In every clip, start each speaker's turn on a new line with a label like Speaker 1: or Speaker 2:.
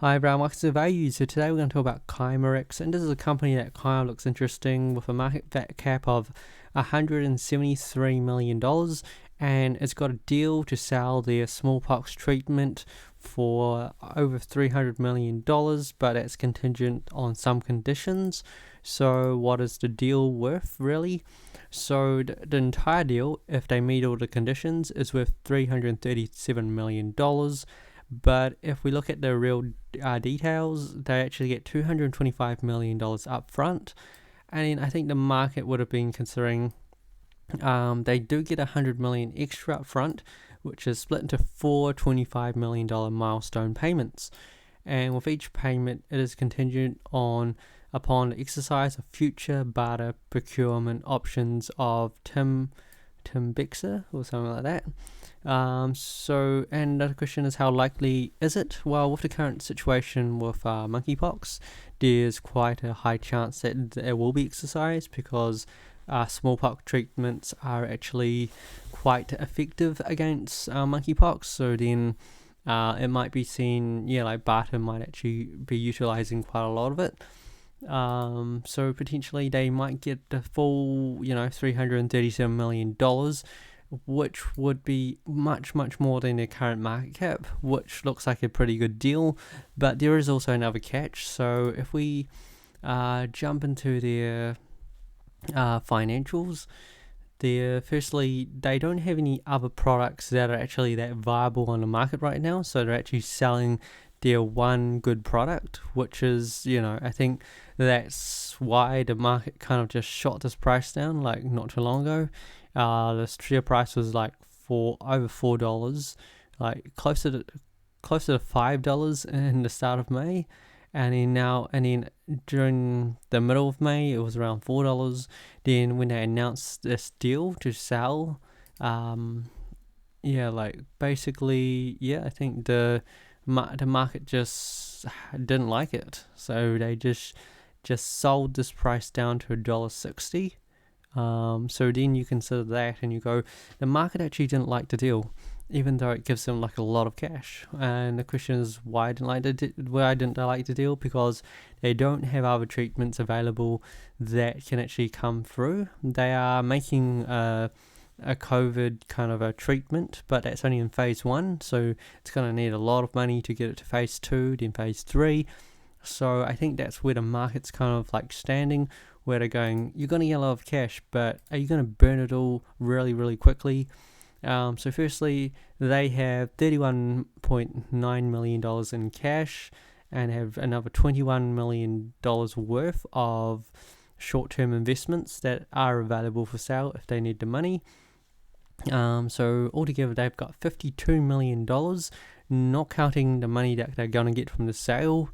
Speaker 1: Hi everyone, welcome to Value. So today we're going to talk about Chimerix, and this is a company that kind of looks interesting with a market cap of $173 million, and it's got a deal to sell their smallpox treatment for over $300 million, but it's contingent on some conditions. So what is the deal worth really? So the entire deal, if they meet all the conditions, is worth $337 million. But if we look at the real details, they actually get $225 million up front. And I think the market would have been considering they do get $100 million extra up front, which is split into four $25 million milestone payments. And with each payment, it is contingent upon the exercise of future barter procurement options of Timbixer or something like that. And the question is, how likely is it? Well, with the current situation with monkeypox, there's quite a high chance that it will be exercised because smallpox treatments are actually quite effective against monkeypox. So then it might be seen, like barter might actually be utilizing quite a lot of it. So potentially they might get the full, $337 million, which would be much more than their current market cap, which looks like a pretty good deal. But there is also another catch. So if we jump into their financials, firstly, they don't have any other products that are actually that viable on the market right now. So they're actually selling their one good product, which is, I think that's why the market kind of just shot this price down like not too long ago. The share price was like over $4, like closer to $5 in the start of May, and then during the middle of May it was around $4. Then when they announced this deal to sell, I think the market just didn't like it, so they just sold this price down to $1.60. So then you consider that and you go, the market actually didn't like the deal, even though it gives them like a lot of cash. And the question is, why didn't they like the deal? Because they don't have other treatments available that can actually come through. They are making a COVID kind of a treatment, but that's only in phase 1, so it's going to need a lot of money to get it to phase 2, then phase 3. So I think that's where the market's kind of like standing, where they're going, you're going to get a lot of cash, but are you going to burn it all really quickly? So firstly, they have $31.9 million in cash and have another $21 million worth of short-term investments that are available for sale if they need the money. So altogether, they've got $52 million, not counting the money that they're going to get from the sale.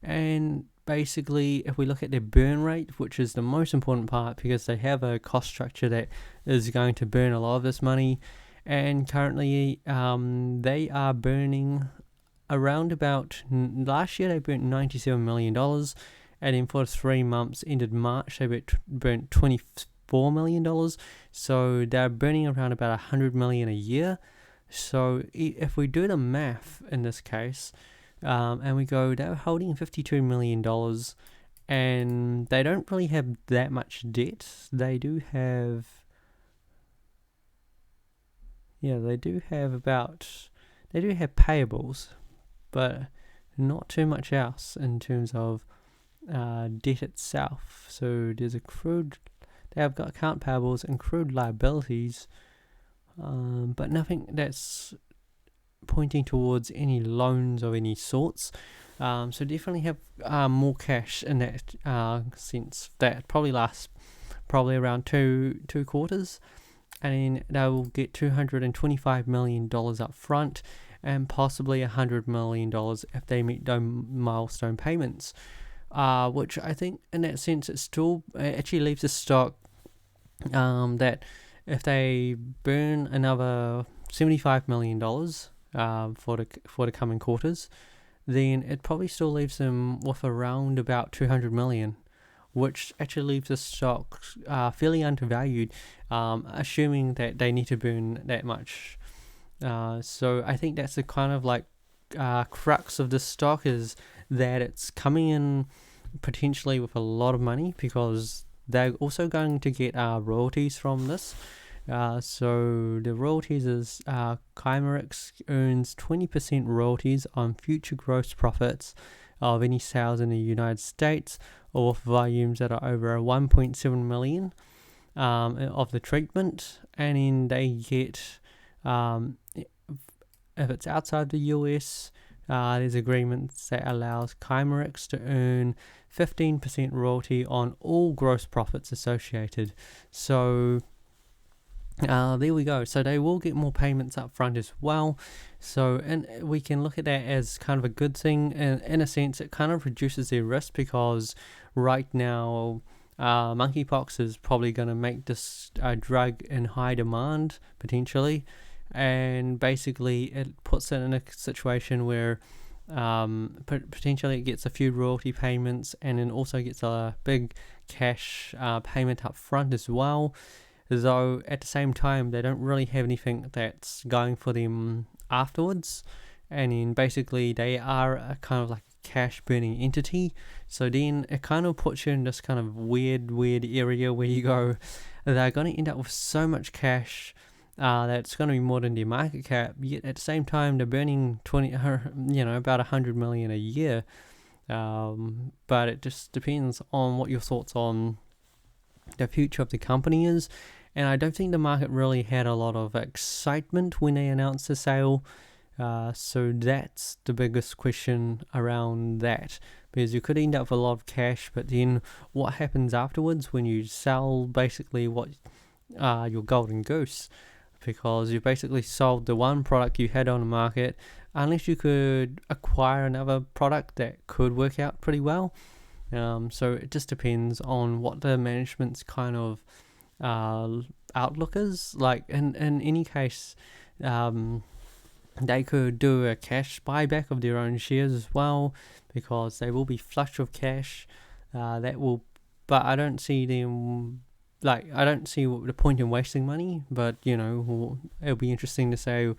Speaker 1: And basically, if we look at their burn rate, which is the most important part because they have a cost structure that is going to burn a lot of this money, and currently they are burning around about, last year they burnt $97 million, and then for the 3 months ended March they burnt $24 million, so they're burning around about $100 million a year. So if we do the math in this case, and we go, they're holding $52 million, and they don't really have that much debt. They do have payables, but not too much else in terms of debt itself. So there's they have got account payables and accrued liabilities, but nothing that's pointing towards any loans of any sorts. So definitely have more cash in that sense. That probably lasts around two quarters, and then they will get $225 million up front and possibly $100 million if they meet those milestone payments, which I think in that sense it actually leaves the stock that if they burn another $75 million for the coming quarters, then it probably still leaves them with around about $200 million, which actually leaves the stock fairly undervalued, assuming that they need to burn that much. So I think that's the kind of like crux of this stock, is that it's coming in potentially with a lot of money, because they're also going to get royalties from this. So the royalties is Chimerix earns 20% royalties on future gross profits of any sales in the United States or with volumes that are over 1.7 million of the treatment, and then they get if it's outside the US, there's agreements that allows Chimerix to earn 15% royalty on all gross profits associated. So there we go. So they will get more payments up front as well. So, and we can look at that as kind of a good thing. And in a sense, it kind of reduces their risk, because right now, monkeypox is probably going to make this drug in high demand, potentially. And basically, it puts it in a situation where potentially it gets a few royalty payments, and then also gets a big cash payment up front as well. Though at the same time, they don't really have anything that's going for them afterwards, and then basically they are a kind of like a cash burning entity. So then it kind of puts you in this kind of weird area where you go, they're going to end up with so much cash that's going to be more than their market cap, yet at the same time they're burning about 100 million a year. But it just depends on what your thoughts on the future of the company is. And I don't think the market really had a lot of excitement when they announced the sale. So that's the biggest question around that, because you could end up with a lot of cash, but then what happens afterwards when you sell basically what your golden goose? Because you basically sold the one product you had on the market, unless you could acquire another product that could work out pretty well. So it just depends on what the management's kind of outlook is. Like in any case, they could do a cash buyback of their own shares as well, because they will be flush with cash. But I don't see them. I don't see the point in wasting money, but it'll be interesting to say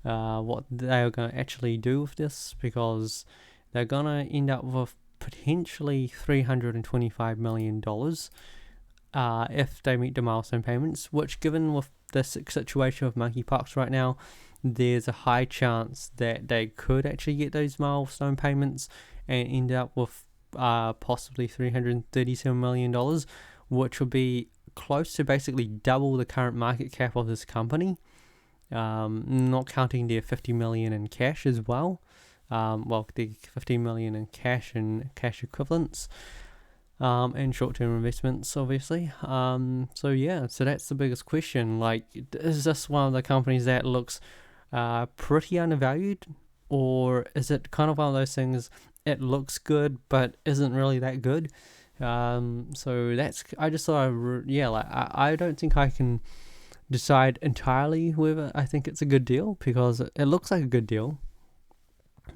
Speaker 1: what they are going to actually do with this, because they're going to end up with potentially $325 million if they meet the milestone payments, which, given with the situation of monkeypox right now, there's a high chance that they could actually get those milestone payments and end up with possibly $337 million, which would be close to basically double the current market cap of this company, not counting their $50 million in cash as well. The $15 million in cash and cash equivalents, and short-term investments, obviously. So that's the biggest question. Is this one of the companies that looks pretty undervalued, or is it kind of one of those things? It looks good, but isn't really that good. So that's. I just thought, I don't think I can decide entirely whether I think it's a good deal, because it looks like a good deal.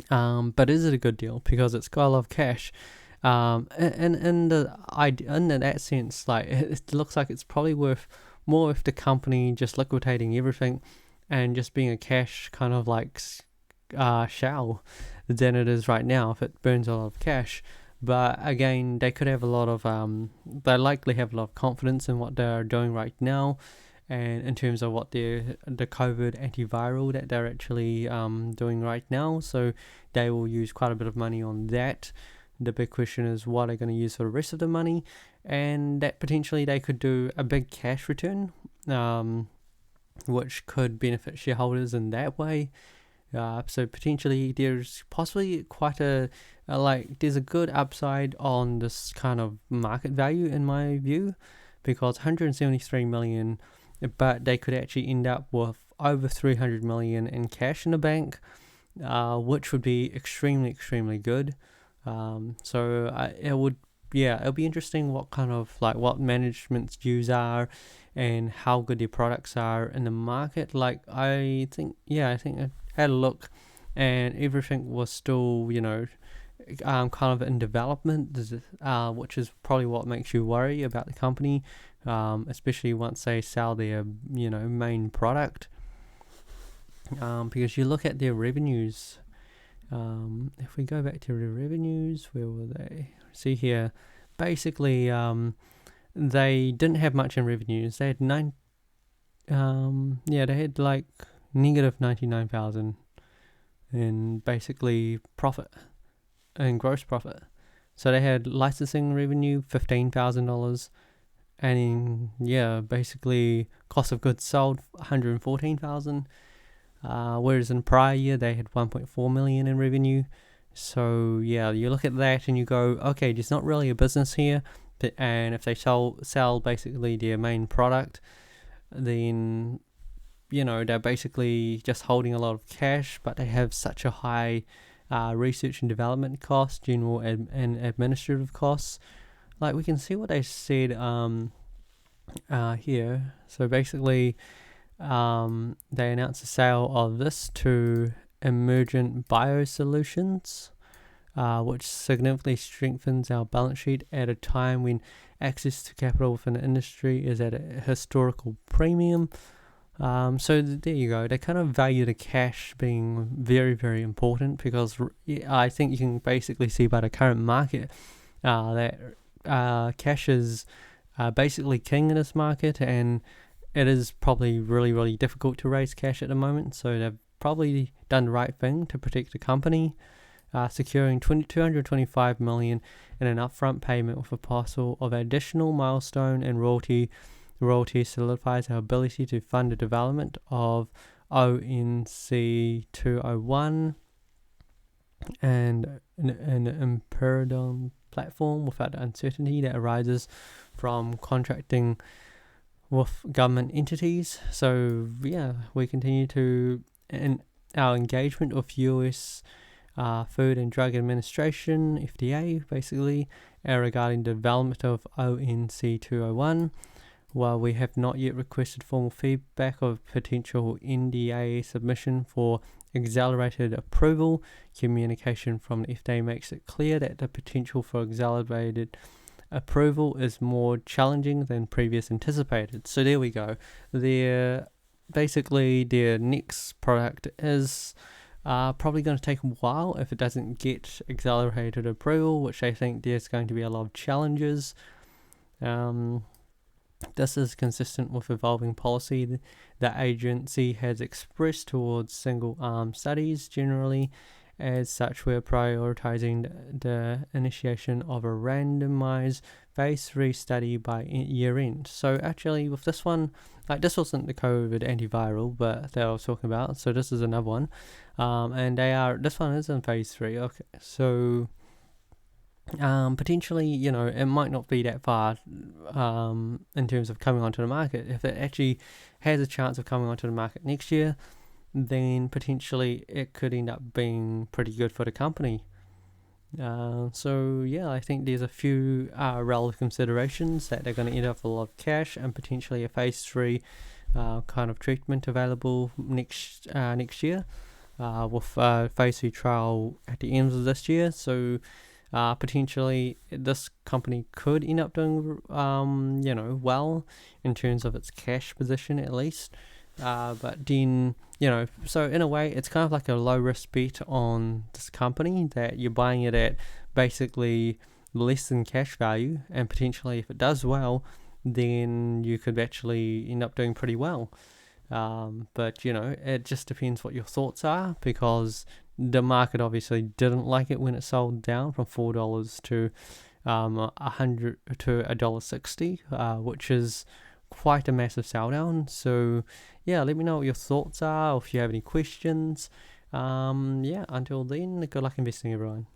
Speaker 1: But is it a good deal? Because it's got a lot of cash. In that sense, it looks like it's probably worth more if the company just liquidating everything and just being a cash kind of shell than it is right now if it burns a lot of cash. But again, they could have a lot of they likely have a lot of confidence in what they're doing right now, and in terms of what the COVID antiviral that they're actually doing right now. So they will use quite a bit of money on that. The big question is what they're going to use for the rest of the money, and that potentially they could do a big cash return, which could benefit shareholders in that way. So potentially there's possibly quite there's a good upside on this kind of market value in my view, because 173 million, but they could actually end up with over 300 million in cash in the bank, which would be extremely good. It'll be interesting what kind of what management's views are and how good their products are in the market. I think I had a look, and everything was still kind of in development, which is probably what makes you worry about the company, especially once they sell their main product, because you look at their revenues. If we go back to the revenues, where were they? See here, basically, they didn't have much in revenues. They had they had like negative 99,000 in basically profit and gross profit. So they had licensing revenue $15,000, and basically cost of goods sold 114,000. Whereas in the prior year they had 1.4 million in revenue. So you look at that and you go, okay, there's not really a business here. And if they sell basically their main product, then they're basically just holding a lot of cash, but they have such a high research and development costs, general and administrative costs. Like we can see what they said here. So basically, they announced the sale of this to Emergent Biosolutions, which significantly strengthens our balance sheet at a time when access to capital within the industry is at a historical premium. So there you go. They kind of value the cash being very, very important, because I think you can basically see by the current market that cash is basically king in this market, and it is probably really, really difficult to raise cash at the moment. So they've probably done the right thing to protect the company, securing $225 million in an upfront payment with a parcel of additional milestone and royalty. The royalty solidifies our ability to fund the development of ONC 201 and an Imperidon platform without the uncertainty that arises from contracting with government entities. So we continue to our engagement with US Food and Drug Administration, FDA, basically, regarding the development of ONC 201. While we have not yet requested formal feedback of potential NDA submission for accelerated approval, communication from the FDA makes it clear that the potential for accelerated approval is more challenging than previously anticipated. So there we go. Their next product is probably going to take a while if it doesn't get accelerated approval, which I think there's going to be a lot of challenges. This is consistent with evolving policy the agency has expressed towards single-arm studies generally. As such, we're prioritizing the initiation of a randomized phase 3 study by year end. So actually with this one, this wasn't the COVID antiviral, but that I was talking about. So this is another one. And this one is in phase 3. Okay, so potentially, it might not be that far in terms of coming onto the market. If it actually has a chance of coming onto the market next year, then potentially it could end up being pretty good for the company. I think there's a few relative considerations that they're going to end up with a lot of cash and potentially a phase 3 kind of treatment available next year, with phase 3 trial at the end of this year. So potentially this company could end up doing well in terms of its cash position at least. But then, so in a way, it's kind of like a low risk bet on this company, that you're buying it at basically less than cash value, and potentially if it does well, then you could actually end up doing pretty well. But it just depends what your thoughts are, because the market obviously didn't like it when it sold down from $4 to $100 to $1.60, which is quite a massive sell down. So let me know what your thoughts are, or if you have any questions. Until then, good luck investing, everyone.